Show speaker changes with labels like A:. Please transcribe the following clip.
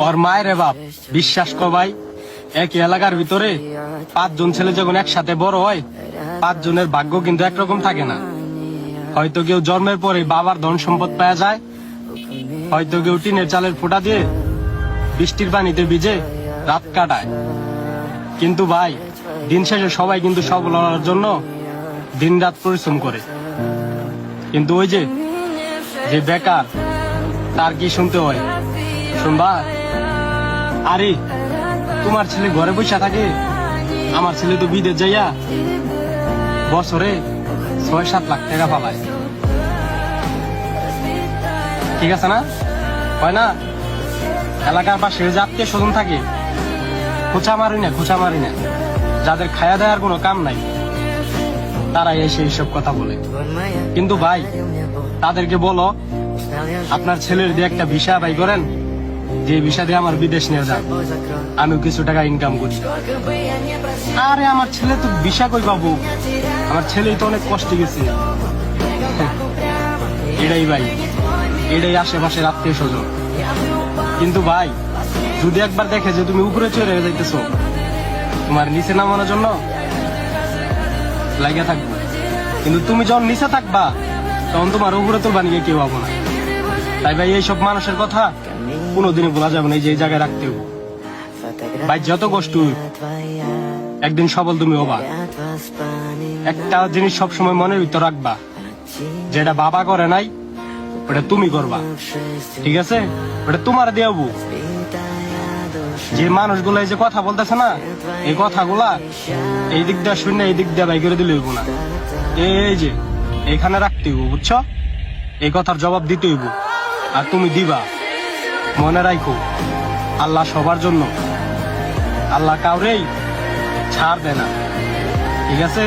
A: ওর মায়ের বাপ বিশ্বাস কর ভাই, এক এলাকার ভিতরে 5 জন ছেলে যখন একসাথে বড় হয়, 5 জনের ভাগ্য কিন্তু একরকম থাকে না। হয়তো কেউ জন্মের পরে বাবার ধন সম্পদ পাওয়া যায়, হয়তো কেউ টিনের চালের ফোঁটা দিয়ে বৃষ্টির পানিতে ভিজে রাত কাটায়। কিন্তু ভাই, দিন শেষে সবাই কিন্তু সফল হওয়ার জন্য দিন রাত পরিশ্রম করে। কিন্তু ওই যে যে বেকার, তার কি শুনতে হয় শুনবা? আরে তোমার ছেলে ঘরে বসে থাকে, আমার ছেলে তো বিদেশ যাইয়া বছরে 6-7 লাখ টাকা পালায়। ঠিক আছে না? হয় না? এলাকার পাশে যে আত্মীয় স্বজন থাকে, খোঁচা মারি না, যাদের খায়া দেওয়ার কোনো কাম নাই, তারাই এসে এইসব কথা বলে। কিন্তু ভাই, তাদেরকে বলো আপনার ছেলের দিয়ে একটা ভিসা বাই করেন, যে ভিসা দিয়ে আমার বিদেশ নিয়ে যান, আমিও কিছু টাকা ইনকাম করি। আরে আমার ছেলে তো ভিসা কই পাবো, আমার ছেলেই তো অনেক কষ্টে গেছে। এটাই ভাই, এটাই আশেপাশের আত্মীয় স্বজন। কিন্তু ভাই, যদি একবার দেখে যে তুমি উপরে চড়ে যাইতেছো, তোমার নিচে নামানোর জন্য লাগিয়ে থাকবো। কিন্তু তুমি যখন নিচে থাকবা, তখন তোমার উপরে তুলবা নিয়ে কেউ হবো না। তাই ভাই, এইসব মানুষের কথা কোনোদিনই বলা যাবে না, এই জায়গায় রাখতে হবে। ভাই, যত কষ্ট একদিন সফল তুমি হবা। একটা জিনিস সবসময় মনের ভিতর রাখবা, যেটা বাবা করে নাই ওটা তুমি করবা। ঠিক আছে? ওটা তোমার দেবো। যে মানুষগুলো এই যে কথা বলতেছে না, এই কথাগুলা এই দিক দিয়ে শুনে এই দিক দিয়ে বাই করে দিলে হইব না। এই যে এখানে রাখতে হইব, বুঝছো? এই কথার জবাব দিতে হইব, আর তুমি দিবা। মনে রাখো, আল্লাহ সবার জন্য, আল্লাহ কাউরেই ছাড় দেয় না। ঠিক আছে?